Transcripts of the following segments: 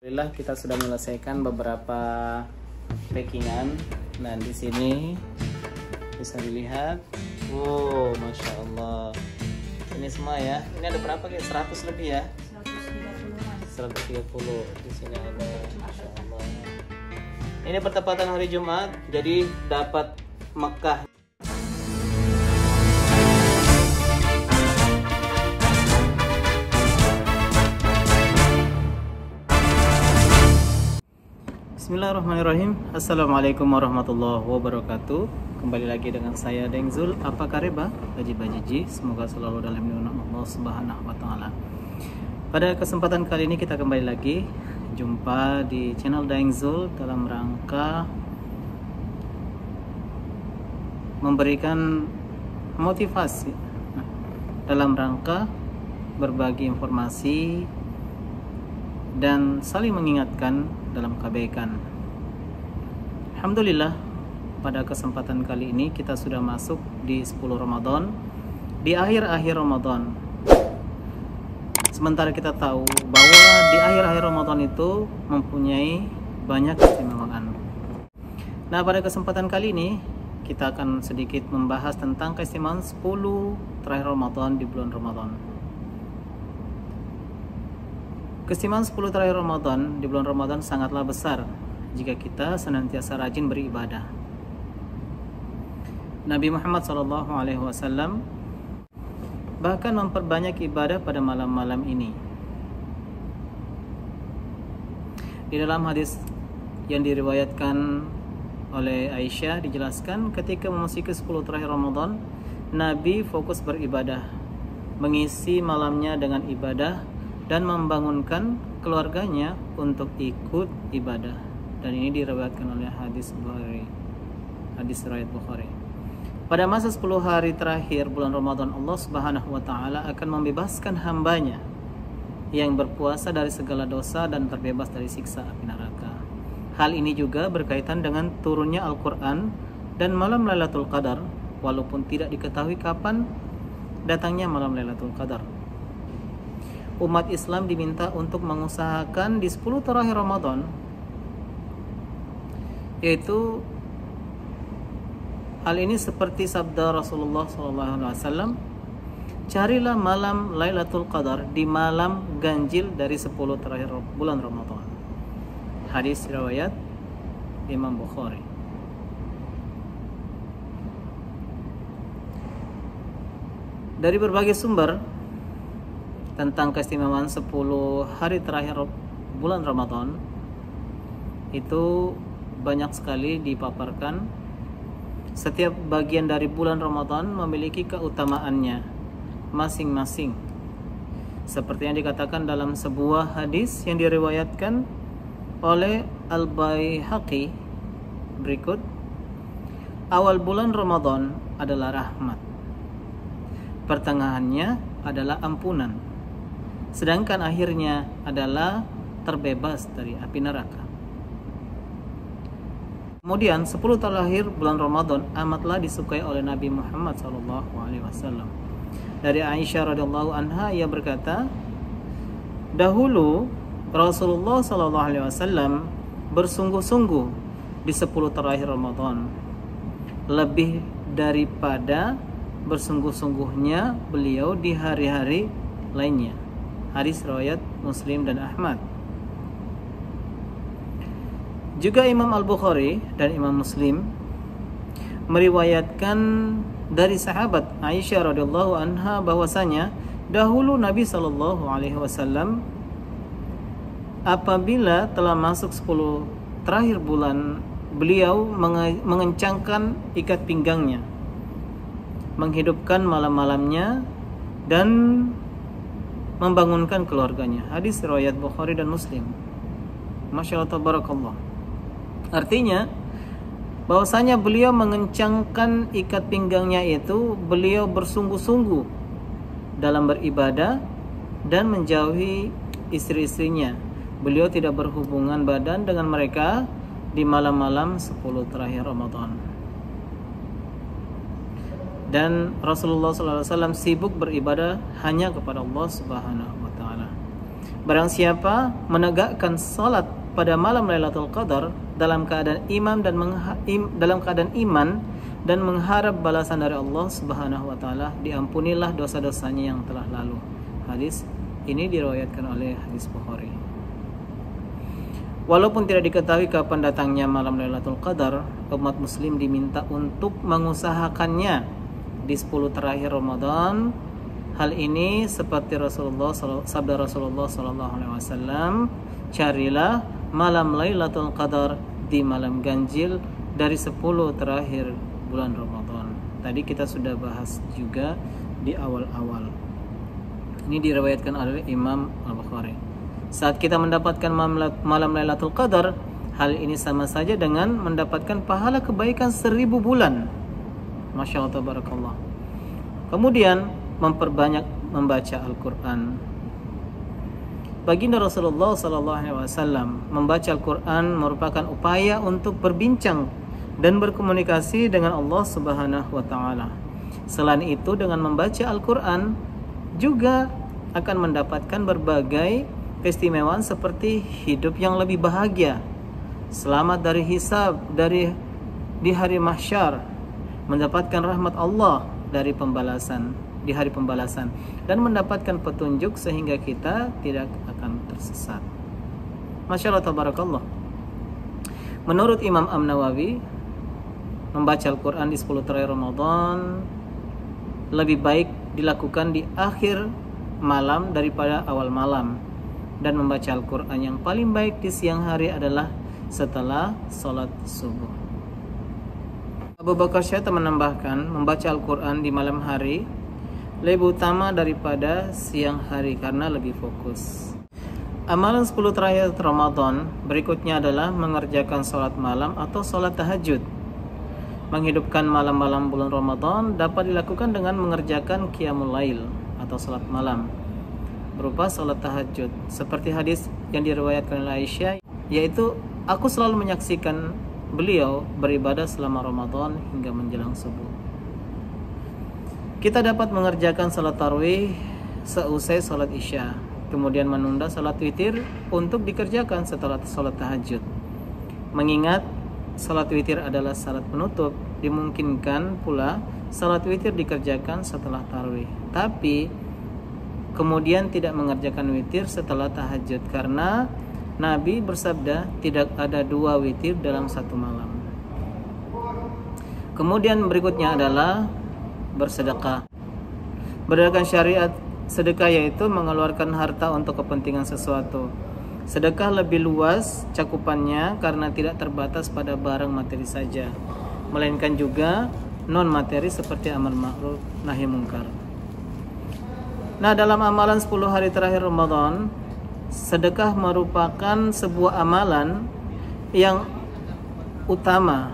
Alhamdulillah kita sudah menyelesaikan beberapa packingan. Nah, di sini bisa dilihat. Wow, Masya Allah. Ini semua ya. Ini ada berapa kayak 100 lebih ya? 130. Di sini ada, Masya Allah. Ini bertepatan hari Jumat, jadi dapat Mekah. Bismillahirrahmanirrahim. Assalamualaikum warahmatullahi wabarakatuh. Kembali lagi dengan saya Daeng Zul. Apa kabar Baji-bajiji? Semoga selalu dalam lindungan Allah Subhanahu wa taala. Pada kesempatan kali ini kita kembali lagi jumpa di channel Daeng Zul dalam rangka memberikan motivasi, dalam rangka berbagi informasi dan saling mengingatkan dalam kebaikan. Alhamdulillah, pada kesempatan kali ini kita sudah masuk di 10 Ramadan, di akhir-akhir Ramadan. Sementara kita tahu bahwa di akhir-akhir Ramadan itu mempunyai banyak keistimewaan. Nah, pada kesempatan kali ini kita akan sedikit membahas tentang keistimewaan 10 terakhir Ramadan di bulan Ramadan. Keistimewaan 10 terakhir Ramadan di bulan Ramadan sangatlah besar jika kita senantiasa rajin beribadah. Nabi Muhammad SAW bahkan memperbanyak ibadah pada malam-malam ini. Di dalam hadis yang diriwayatkan oleh Aisyah dijelaskan ketika memasuki 10 terakhir Ramadan, Nabi fokus beribadah, mengisi malamnya dengan ibadah dan membangunkan keluarganya untuk ikut ibadah. Dan ini diriwayatkan oleh hadis riwayat Bukhari. Pada masa 10 hari terakhir bulan Ramadan, Allah Subhanahu wa taala akan membebaskan hambanya yang berpuasa dari segala dosa dan terbebas dari siksa api neraka. Hal ini juga berkaitan dengan turunnya Al-Quran dan malam Lailatul Qadar, walaupun tidak diketahui kapan datangnya malam Lailatul Qadar. Umat Islam diminta untuk mengusahakan di 10 terakhir Ramadan, yaitu hal ini seperti sabda Rasulullah SAW, carilah malam Lailatul Qadar di malam ganjil dari 10 terakhir bulan Ramadan. Hadis riwayat Imam Bukhari. Dari berbagai sumber tentang keistimewaan 10 hari terakhir bulan Ramadan itu banyak sekali dipaparkan. Setiap bagian dari bulan Ramadan memiliki keutamaannya masing-masing, seperti yang dikatakan dalam sebuah hadis yang diriwayatkan oleh Al-Baihaqi berikut: awal bulan Ramadan adalah rahmat, pertengahannya adalah ampunan, sedangkan akhirnya adalah terbebas dari api neraka. Kemudian 10 terakhir bulan Ramadan amatlah disukai oleh Nabi Muhammad SAW. Dari Aisyah radhiyallahu anha, ia berkata, dahulu Rasulullah SAW bersungguh-sungguh di 10 terakhir Ramadan, lebih daripada bersungguh-sungguhnya beliau di hari-hari lainnya. Hadis riwayat Muslim dan Ahmad. Juga Imam Al-Bukhari dan Imam Muslim meriwayatkan dari sahabat Aisyah radhiyallahu anha bahwasanya dahulu Nabi SAW apabila telah masuk 10 terakhir bulan, beliau mengencangkan ikat pinggangnya, menghidupkan malam-malamnya dan membangunkan keluarganya. Hadis riwayat Bukhari dan Muslim. Masya Allah, tabarakallah. Artinya bahwasanya beliau mengencangkan ikat pinggangnya itu beliau bersungguh-sungguh dalam beribadah dan menjauhi istri-istrinya. Beliau tidak berhubungan badan dengan mereka di malam-malam 10 terakhir Ramadan. Dan Rasulullah SAW sibuk beribadah hanya kepada Allah Subhanahu wa taala. Barang siapa menegakkan salat pada malam Lailatul Qadar dalam keadaan iman dan mengharap balasan dari Allah Subhanahu wa taala, diampunilah dosa-dosanya yang telah lalu. Hadis ini diriwayatkan oleh hadis Bukhari. Walaupun tidak diketahui kapan datangnya malam Lailatul Qadar, umat muslim diminta untuk mengusahakannya di 10 terakhir Ramadan. Hal ini seperti sabda Rasulullah SAW, carilah malam Lailatul Qadar di malam ganjil dari 10 terakhir bulan Ramadan. Tadi kita sudah bahas juga di awal-awal. Ini diriwayatkan oleh Imam Al-Bukhari. Saat kita mendapatkan malam Lailatul Qadar, hal ini sama saja dengan mendapatkan pahala kebaikan 1000 bulan. Masya Allah, tabarakallah. Kemudian memperbanyak membaca Al-Quran. Baginda Rasulullah SAW membaca Al-Quran merupakan upaya untuk berbincang dan berkomunikasi dengan Allah Subhanahu wa taala. Selain itu, dengan membaca Al-Quran juga akan mendapatkan berbagai keistimewaan seperti hidup yang lebih bahagia, selamat dari hisab di hari mahsyar, mendapatkan rahmat Allah di hari pembalasan, dan mendapatkan petunjuk sehingga kita tidak akan tersesat. Masya Allah, tabarakallah. Menurut Imam An-Nawawi, membaca Al-Quran di 10 terakhir Ramadan lebih baik dilakukan di akhir malam daripada awal malam, dan membaca Al-Quran yang paling baik di siang hari adalah setelah sholat subuh. Abu Bakar Syaitan menambahkan, membaca Al-Quran di malam hari lebih utama daripada siang hari karena lebih fokus. Amalan 10 terakhir Ramadan berikutnya adalah mengerjakan sholat malam atau sholat tahajud. Menghidupkan malam-malam bulan Ramadan dapat dilakukan dengan mengerjakan qiyamul lail atau sholat malam berupa sholat tahajud, seperti hadis yang diriwayatkan oleh Aisyah, yaitu aku selalu menyaksikan beliau beribadah selama Ramadan hingga menjelang subuh. Kita dapat mengerjakan sholat tarawih seusai sholat isya, kemudian menunda sholat witir untuk dikerjakan setelah sholat tahajud. Mengingat sholat witir adalah syarat penutup, dimungkinkan pula sholat witir dikerjakan setelah tarawih, tapi kemudian tidak mengerjakan witir setelah tahajud, karena Nabi bersabda tidak ada 2 witir dalam satu malam. Kemudian berikutnya adalah bersedekah. Berdasarkan syariat, sedekah yaitu mengeluarkan harta untuk kepentingan sesuatu. Sedekah lebih luas cakupannya karena tidak terbatas pada barang materi saja, melainkan juga non materi seperti amar ma'ruf nahi mungkar. Nah, dalam amalan 10 hari terakhir Ramadan, sedekah merupakan sebuah amalan yang utama.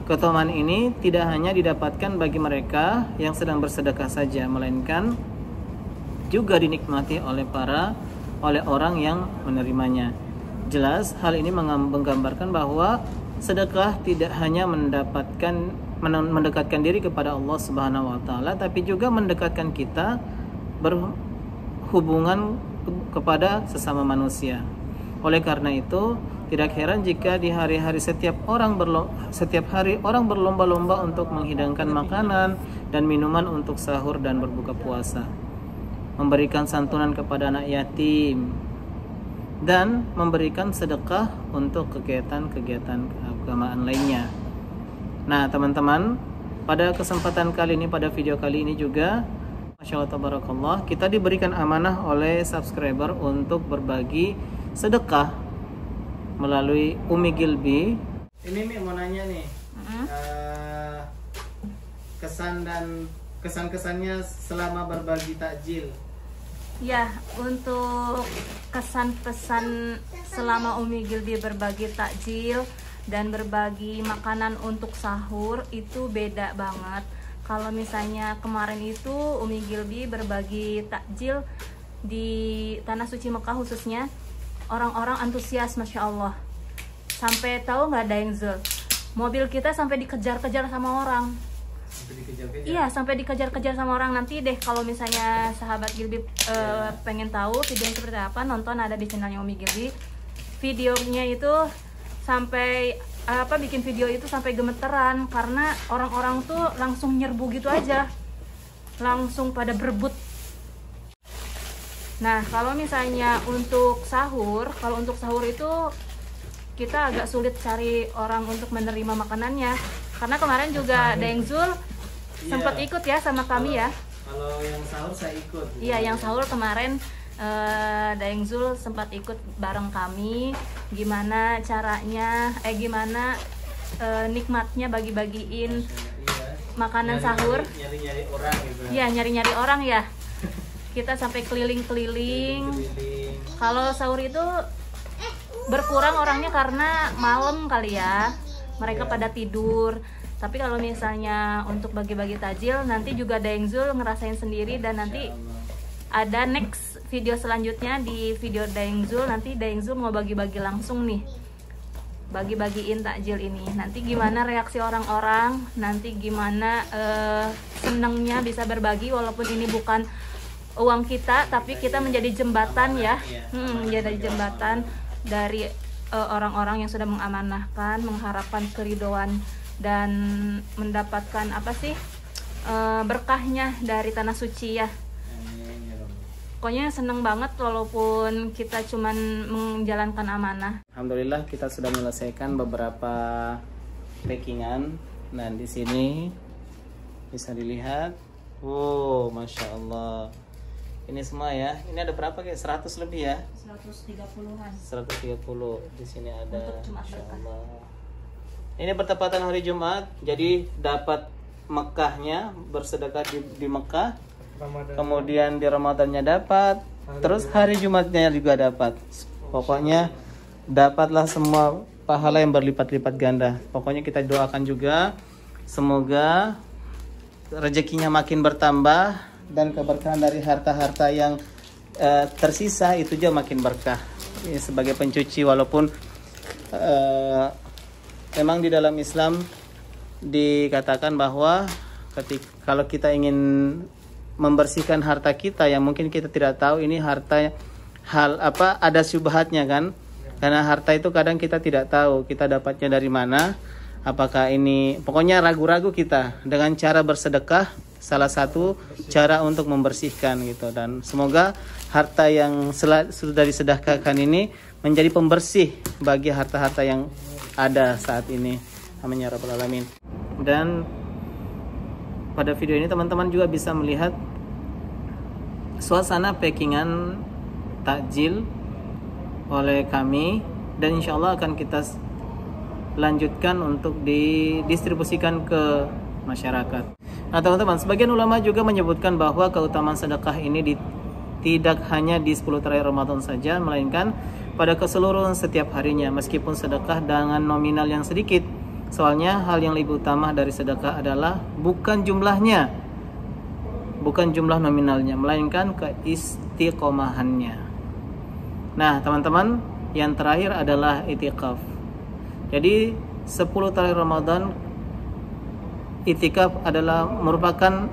Keutamaan ini tidak hanya didapatkan bagi mereka yang sedang bersedekah saja, melainkan juga dinikmati oleh orang yang menerimanya. Jelas, hal ini menggambarkan bahwa sedekah tidak hanya mendekatkan diri kepada Allah Subhanahu wa taala, tapi juga mendekatkan kita berhubungan kepada sesama manusia. Oleh karena itu, tidak heran jika di hari-hari setiap hari orang berlomba-lomba untuk menghidangkan makanan dan minuman untuk sahur dan berbuka puasa, memberikan santunan kepada anak yatim, dan memberikan sedekah untuk kegiatan-kegiatan keagamaan lainnya. Nah, teman-teman, pada kesempatan kali ini, pada video kali ini juga, Masya Allah, tabarakallah, kita diberikan amanah oleh subscriber untuk berbagi sedekah melalui Umi Gilby. Ini Mi mau nanya nih, kesan-kesannya selama berbagi takjil. Ya, untuk kesan-pesan selama Umi Gilby berbagi takjil dan berbagi makanan untuk sahur itu beda banget. Kalau misalnya kemarin itu Umi Gilby berbagi takjil di Tanah Suci Mekah khususnya, orang-orang antusias, Masya Allah. Sampai tahu nggak ada yang zul, mobil kita sampai dikejar-kejar sama orang. Iya, sampai dikejar-kejar sama orang. Nanti deh kalau misalnya sahabat Gilby pengen tahu video yang seperti apa, nonton ada di channelnya Umi Gilby. Videonya itu sampai bikin video itu sampai gemeteran karena orang-orang tuh langsung nyerbu gitu aja, langsung pada berebut. Nah, kalau misalnya untuk sahur itu kita agak sulit cari orang untuk menerima makanannya, karena kemarin juga Daeng Zul sempat ikut ya sama kami ya. Kalau yang sahur saya ikut. Iya, yang sahur kemarin Daeng Zul sempat ikut bareng kami. Gimana caranya, nikmatnya bagi-bagiin makanan sahur. Nyari-nyari orang gitu. Iya, nyari-nyari orang ya. Kita sampai keliling-keliling. Kalau sahur itu berkurang orangnya karena malam kali ya. Mereka pada tidur. Tapi kalau misalnya untuk bagi-bagi tajil, nanti juga Daeng Zul ngerasain sendiri, dan nanti ada next video selanjutnya di video Daeng Zul. Nanti Daeng Zul mau bagi-bagi langsung nih, bagi-bagiin takjil ini. Nanti gimana reaksi orang-orang, nanti gimana senengnya bisa berbagi, walaupun ini bukan uang kita, tapi kita menjadi jembatan ya, menjadi jembatan dari orang-orang yang sudah mengamanahkan, mengharapkan keridhaan dan mendapatkan berkahnya dari tanah suci ya. Pokoknya seneng banget walaupun kita cuman menjalankan amanah. Alhamdulillah kita sudah menyelesaikan beberapa packingan. Nah, di sini bisa dilihat. Oh, Masya Allah. Ini semua ya. Ini ada berapa kayak 100 lebih ya? 130-an. 130. Di sini ada. Masya Allah. Ini bertepatan hari Jumat, jadi dapat Mekahnya, bersedekah di Mekah. Kemudian di Ramadannya dapat, terus hari Jumatnya juga dapat. Pokoknya dapatlah semua pahala yang berlipat-lipat ganda. Pokoknya kita doakan juga semoga rezekinya makin bertambah dan keberkahan dari harta-harta yang tersisa itu juga makin berkah. Ya, sebagai pencuci, walaupun memang di dalam Islam dikatakan bahwa kalau kita ingin membersihkan harta kita yang mungkin kita tidak tahu ini harta ada syubhatnya kan, karena harta itu kadang kita tidak tahu kita dapatnya dari mana, apakah ini, pokoknya ragu-ragu kita. Dengan cara bersedekah salah satu cara untuk membersihkan gitu, dan semoga harta yang sudah disedekahkan ini menjadi pembersih bagi harta-harta yang ada saat ini. Amin ya rabbal alamin. Dan pada video ini teman-teman juga bisa melihat suasana packingan takjil oleh kami, dan insya Allah akan kita lanjutkan untuk didistribusikan ke masyarakat. Nah teman-teman, sebagian ulama juga menyebutkan bahwa keutamaan sedekah ini tidak hanya di 10 terakhir Ramadan saja, melainkan pada keseluruhan setiap harinya, meskipun sedekah dengan nominal yang sedikit. Soalnya hal yang lebih utama dari sedekah adalah bukan jumlahnya, bukan jumlah nominalnya, melainkan keistiqomahannya. Nah teman-teman, yang terakhir adalah itikaf. Jadi 10 terakhir Ramadan, itikaf adalah merupakan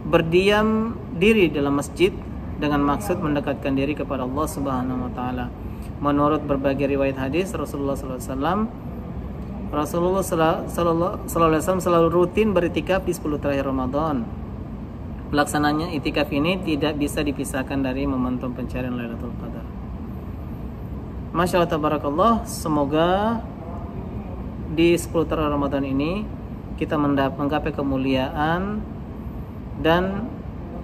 berdiam diri dalam masjid dengan maksud mendekatkan diri kepada Allah Subhanahu wa taala. Menurut berbagai riwayat hadis, Rasulullah SAW selalu rutin beritikaf di 10 terakhir Ramadan. Pelaksananya itikaf ini tidak bisa dipisahkan dari momentum pencarian Lailatul Qadar. Masya Allah tabarakallah, semoga di 10 terakhir Ramadan ini kita menggapai kemuliaan dan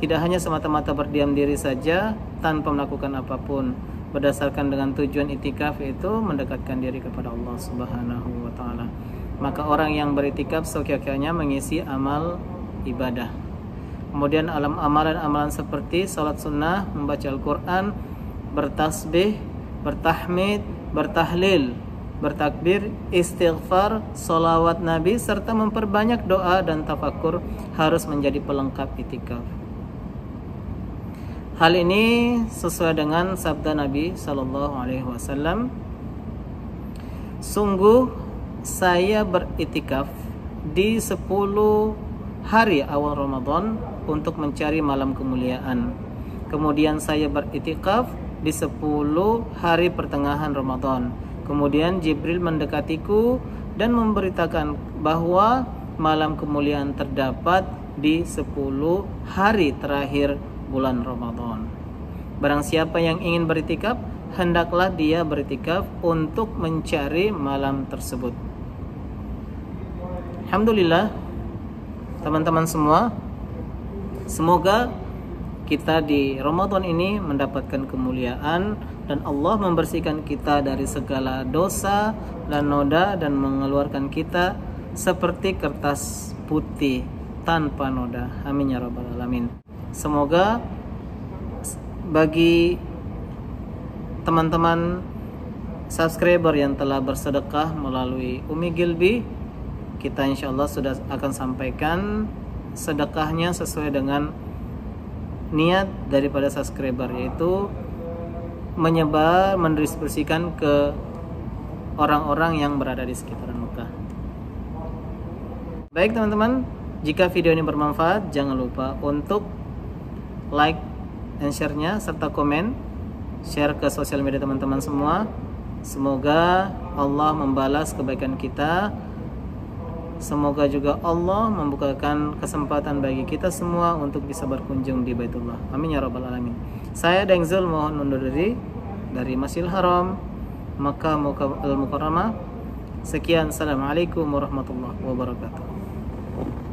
tidak hanya semata-mata berdiam diri saja tanpa melakukan apapun, berdasarkan dengan tujuan itikaf itu mendekatkan diri kepada Allah Subhanahu wa taala. Maka orang yang beritikaf sekian-kiannya mengisi amal ibadah. Kemudian amalan-amalan seperti salat sunnah, membaca Al-Qur'an, bertasbih, bertahmid, bertahlil, bertakbir, istighfar, salawat Nabi, serta memperbanyak doa dan tafakur harus menjadi pelengkap itikaf. Hal ini sesuai dengan sabda Nabi Sallallahu Alaihi Wasallam, sungguh saya beritikaf di 10 hari awal Ramadan untuk mencari malam kemuliaan. Kemudian saya beritikaf di 10 hari pertengahan Ramadan. Kemudian Jibril mendekatiku dan memberitakan bahwa malam kemuliaan terdapat di 10 hari terakhir bulan Ramadan. Barang siapa yang ingin beritikaf, hendaklah dia beritikaf untuk mencari malam tersebut. Alhamdulillah, teman-teman semua, semoga kita di Ramadan ini mendapatkan kemuliaan dan Allah membersihkan kita dari segala dosa dan noda dan mengeluarkan kita seperti kertas putih tanpa noda. Amin ya rabbal alamin. Semoga bagi teman-teman subscriber yang telah bersedekah melalui Umi Gilby, kita insyaallah sudah akan sampaikan sedekahnya sesuai dengan niat daripada subscriber, yaitu menyebar, mendistribusikan ke orang-orang yang berada di sekitaran Mekah. Baik teman-teman, jika video ini bermanfaat, jangan lupa untuk like dan share-nya serta komen, share ke sosial media teman-teman semua. Semoga Allah membalas kebaikan kita. Semoga juga Allah membukakan kesempatan bagi kita semua untuk bisa berkunjung di Baitullah. Amin ya rabbal alamin. Saya Dengzul mohon undur diri dari Masjidil Haram, Makkah Al Mukarramah. Sekian, assalamualaikum warahmatullahi wabarakatuh.